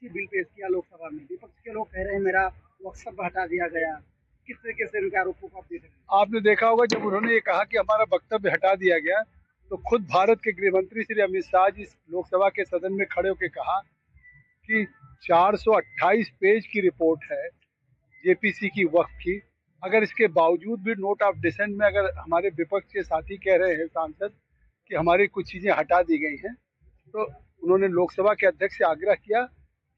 अविश्वासीय bill पेश किया लोकसभा में। विपक्ष के लोग कह रहे हैं मेरा वक्तव्य हटा दिया गया। किस तरीके से उनके आरोपों को आप देख रहे हैं? आपने देखा होगा जब उन्होंने ये कहा कि हमारा वक्तव्य हटा दिया गया, तो खुद भारत के गृह मंत्री श्री अमित शाह जी लोकसभा के सदन में खड़े होकर कहा कि 428 पेज की रिपोर्ट है जेपीसी की वक्फ की। अगर इसके बावजूद भी नोट ऑफ डिसेंट में अगर हमारे विपक्ष के साथी कह रहे हैं सांसद कि हमारी कुछ चीजें हटा दी गई हैं, तो उन्होंने लोकसभा के अध्यक्ष से आग्रह किया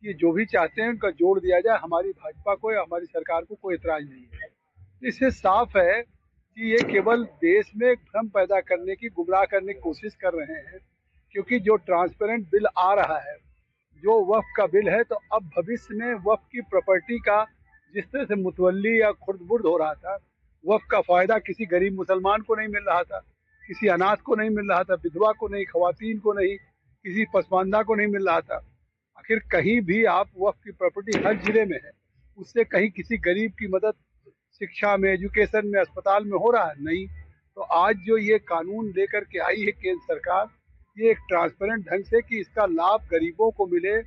कि जो भी चाहते हैं उनका जोड़ दिया जाए। हमारी भाजपा को या हमारी सरकार को कोई एतराज नहीं है। इससे साफ है कि ये केवल देश में भ्रम पैदा करने की, गुमराह करने की कोशिश कर रहे हैं, क्योंकि जो ट्रांसपेरेंट बिल आ रहा है, जो वक्फ का बिल है, तो अब भविष्य में वक्फ की प्रॉपर्टी का जिस तरह से मुतवल्ली या खुर्द-बुर्द हो रहा था, वक्फ का फायदा किसी गरीब मुसलमान को नहीं मिल रहा था, किसी अनाथ को नहीं मिल रहा था, विधवा को नहीं, खवातीन को नहीं, किसी पसमानदा को नहीं मिल रहा था। आखिर कहीं भी आप वक्फ की प्रॉपर्टी हर जिले में है, उससे कहीं किसी गरीब की मदद शिक्षा में, एजुकेशन में, अस्पताल में हो रहा है? नहीं। तो आज जो ये कानून लेकर के आई है केंद्र सरकार, ये एक ट्रांसपेरेंट ढंग से कि इसका लाभ गरीबों को मिले।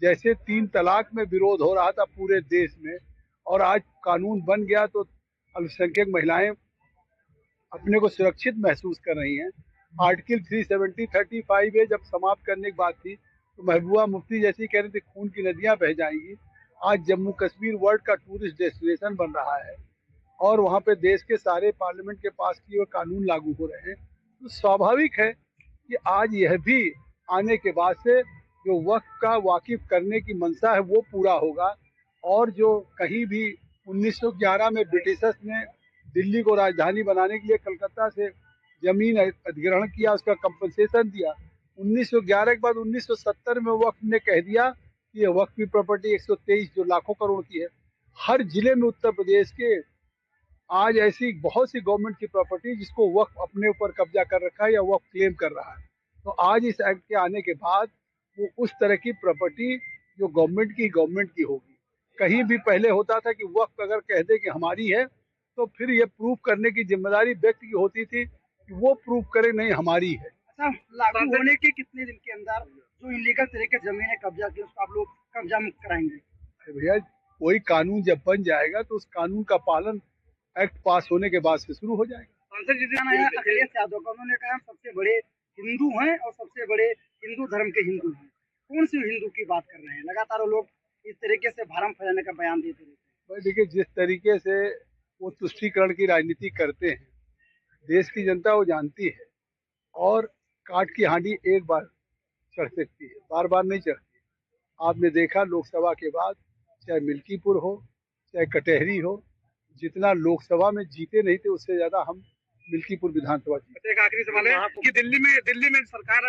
जैसे 3 तलाक में विरोध हो रहा था पूरे देश में, और आज कानून बन गया तो अल्पसंख्यक महिलाएं अपने को सुरक्षित महसूस कर रही हैं। आर्टिकल 370-35 जब समाप्त करने की बात थी, तो महबूबा मुफ्ती जैसी कह रही थी खून की नदियां बह जाएंगी। आज जम्मू कश्मीर वर्ल्ड का टूरिस्ट डेस्टिनेशन बन रहा है और वहाँ पे देश के सारे पार्लियामेंट के पास किए हुए कानून लागू हो रहे हैं। तो स्वाभाविक है कि आज यह भी आने के बाद से जो वक्फ का वाकिफ करने की मंशा है वो पूरा होगा। और जो कहीं भी 1911 में ब्रिटिशर्स ने दिल्ली को राजधानी बनाने के लिए कलकत्ता से जमीन अधिग्रहण किया, उसका कंपनसेशन दिया। 1911 के बाद 1970 में वक्फ ने कह दिया कि ये वक्फ की प्रॉपर्टी 123 जो लाखों करोड़ की है। हर जिले में उत्तर प्रदेश के आज ऐसी बहुत सी गवर्नमेंट की प्रॉपर्टी जिसको वक्फ अपने ऊपर कब्जा कर रखा है या वक्फ क्लेम कर रहा है। तो आज इस एक्ट के आने के बाद वो उस तरह की प्रॉपर्टी जो गवर्नमेंट की होगी। कहीं भी पहले होता था कि वक्फ अगर कह दे कि हमारी है, तो फिर ये प्रूव करने की जिम्मेदारी व्यक्ति की होती थी कि वो प्रूव करे नहीं हमारी है। अच्छा, लागू होने के कितने दिन के अंदर जो इलीगल तरीके जमीन कब्जा की उसको आप लोग कब्जा मुक्त कराएंगे? भैया, कोई कानून जब बन जाएगा तो उस कानून का पालन एक्ट पास होने के बाद से शुरू हो जाएगा। सांसद जी अखिलेश यादव का उन्होंने कहा सबसे बड़े हिंदू हैं और सबसे बड़े हिंदू धर्म के हिंदू हैं। कौन सी हिंदू की बात कर रहे हैं? लगातार वो लोग इस तरीके से भरम फैलाने का बयान देते रहते हैं। देखिए, जिस तरीके से वो तुष्टीकरण की राजनीति करते हैं, देश की जनता वो जानती है। और काट की हांडी एक बार चढ़ सकती है, बार बार नहीं चढ़ती। आपने देखा लोकसभा के बाद, चाहे मिल्कीपुर हो चाहे कटहरी हो, जितना लोकसभा में जीते नहीं थे उससे ज्यादा हम मिल्कीपुर विधानसभा जीते। एक आखिरी सवाल है कि दिल्ली में सरकार